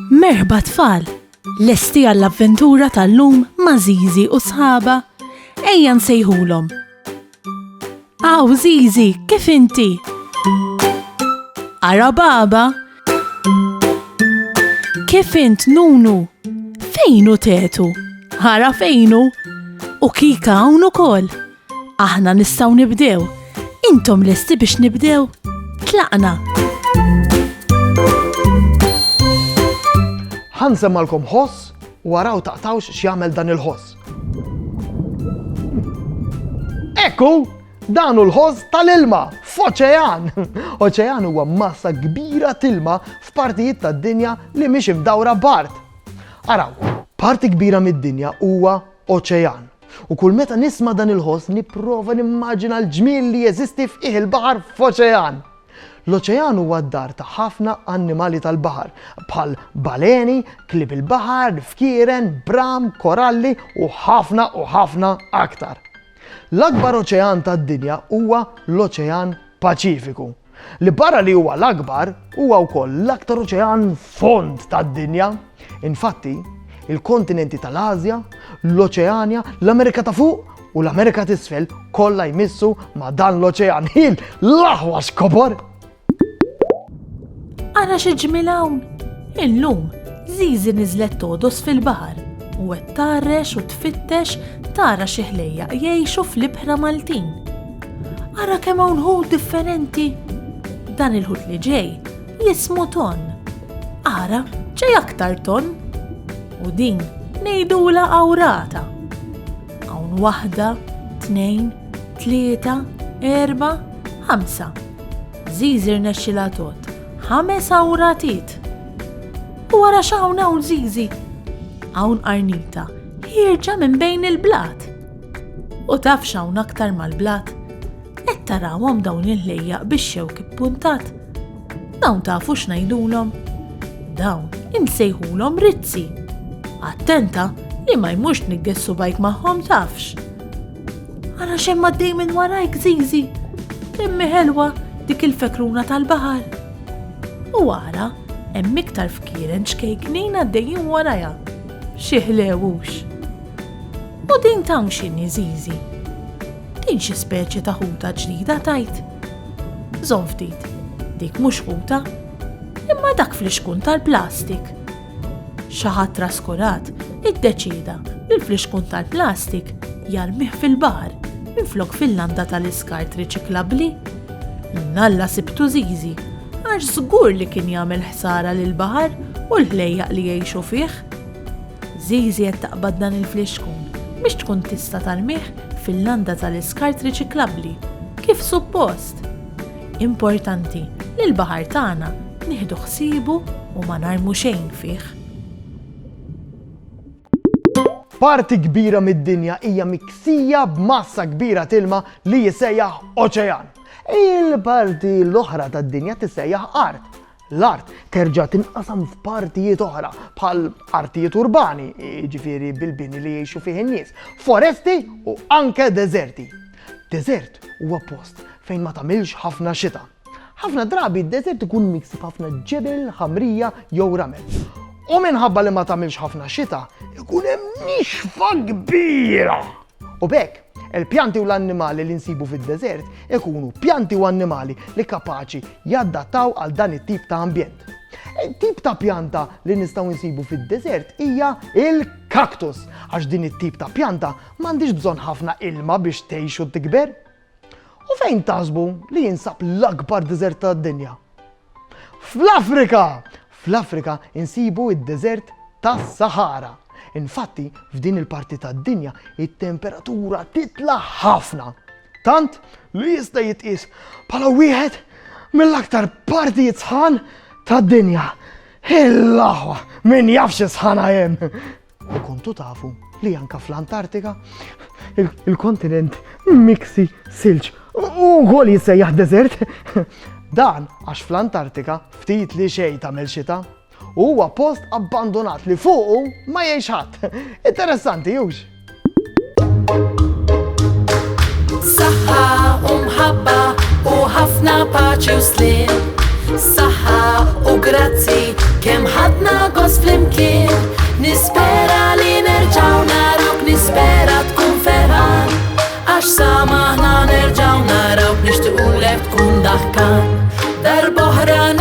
Merħba tfal, lesti għall-avventura tal-lum ma' Zizi u sħaba, ejja nsejħulhom. Aw Zizi, kif inti? Ara baba? Kif int Nunu? Fejnu tetu? Ara fejnu? U Kika hawn ukoll. Aħna nistgħu nibdew. Intom lesti biex nibdew? Tlaqna. Ħansemmalkom ħoss u waraw taqtawx x'jagħmel dan il-ħoss. Ekku, dan hu l-ħoss tal-ilma f'oċean. Oċean huwa massa kbira tilma f'partijiet tad-dinja li mhix imdawra b'art. Araw, parti kbira mid-dinja huwa oċean. U kull meta nisma' dan il-ħoss nipprova nimmaġina l-ġmiel li jeżisti f'ih il-baħar f'oċean. L-oċean huwa d-dar ta' ħafna annimali tal-baħar, bħal baleni, klieb il-baħar, fkieren, bram, koralli u ħafna aktar. L-akbar oċean tad-dinja huwa l-Oċean Paċifiku. Li barra li huwa l-akbar, huwa wkoll l-aktar oċean fond tad-dinja. Infatti, il-kontinenti tal-Asja, l-Oċeanja, l-Amerika ta' fuq u l-Amerika t'isfel kollha jmissu ma' dan l-oċean l-aħwa xkopor. Ara xi ġmiel hawn. Illum Zizi niżlet todos fil-baħar u qed tarrex u tfittex tara xi ħlejjaq jgħixu fl-ibħra Maltin. Ara kemm hawn ħut differenti. Dan il-ħut li ġej jismu ton. Ara ġej aktar ton. U din ngħidula awrata. Hawn waħda, tnejn, tlieta, erba', ħamsa. Zizi rnexxilha tot. 5 awratit. U wara x'hawn hawn Zizi? Hawn qarnita ħirġa minn bejn il-blat. U taf x'hawn aktar mal-blat? Qed tarawhom dawn il-ħlejjaq bix-xewk ippuntat. Dawn tafu x'ngħidulhom? Dawn insejħulhom rizzi. Attenta li ma jmux niggessu bajk magħhom tafx. Ara x'hemm għaddej minn warajk Zizi? Immi ħelwa dik il-fekruna tal-baħar. U wara, hemm iktar fkieren xkejknin għaddejjin warajha. Xi ħlewux. U din tawn x'inhi Zizi? Din xi speċi ta' ħuta ġdida tajt. Żomm ftit, dik mhux ħuta, imma dak fl-ixkun tal-plastik. Xi ħadd traskurat iddeċieda li l-fliexkun tal-plastik jarmih fil-baħar minflok fil-landa tal-iskart riċiklabbli. Nalla sibtu Zizi. Għax żgur li kien jagħmel ħsara lill-baħar u l-ħlejjaq li jgħixu fih. Zizi qed taqbad dan il-fliexkun biex tkun tista' tarmih fil-landa tal-iskart riċiklabbli kif suppost. Importanti li l-baħar tagħna nieħdu ħsiebu u ma narmu xejn fih. Parti kbira mid-dinja hija miksija b'massa kbira tilma li jissejjaħ oċean. Il-parti l-oħra tad-dinja tissejjaħ art. L-art terġa' tinqasam f'partijiet oħra bħal artijiet urbani, ġifieri bil-bini li jgħixu fih in-nies, foresti u anke deżerti. Deżert huwa post fejn ma tagħmilx ħafna xita. Ħafna drabi d-deżert ikun miksi b'ħafna ġebel, ħamrija jew ramel. U minħabba li ma tagħmilx ħafna xita, ikun hemm nixfa kbira. U bekk, il-pjanti u l-annimali li nsibu fid-deżert ikunu pjanti u annimali li kapaċi jaddattaw għal dan it-tip ta' ambjent. Il-tip ta' pjanta li nistgħu nsibu fid-deżert hija il-kaktus, għax din it-tip ta' pjanta m'għandix bżonn ħafna ilma biex tgħix u tikber. U fejn taħsbu li jinsab l-akbar deżert tad-dinja? Fl-Afrika! Fl-Afrika insibu id-deżert tas-Sahara. Infatti, f'din il-parti tad-dinja it-temperatura titla' ħafna. Tant li jista' jitqies bħala wieħed mill-aktar partijiet sħan tad-dinja. Il-aħwa min jafx sħana hemm. U kontu tafu li anke fl-Antartika il-kontinent miksi silġ u wkoll jissejjaħ deżert. Dan għax fl-Antartika ftit li xejn tagħmel xita. Huwa post abbandonat li fuqu ma jgħix ħadd. Interessanti hux? Saħħa u mħabba u ħafna paċi u slim Saħħa u grazzi kemm ħadna gost flimkien. Nispera li nerġaw narawk, nispera tkun ferħan, għax samaħna nerġaw narawk, nixtiequlek tkun daħkan. Darboħra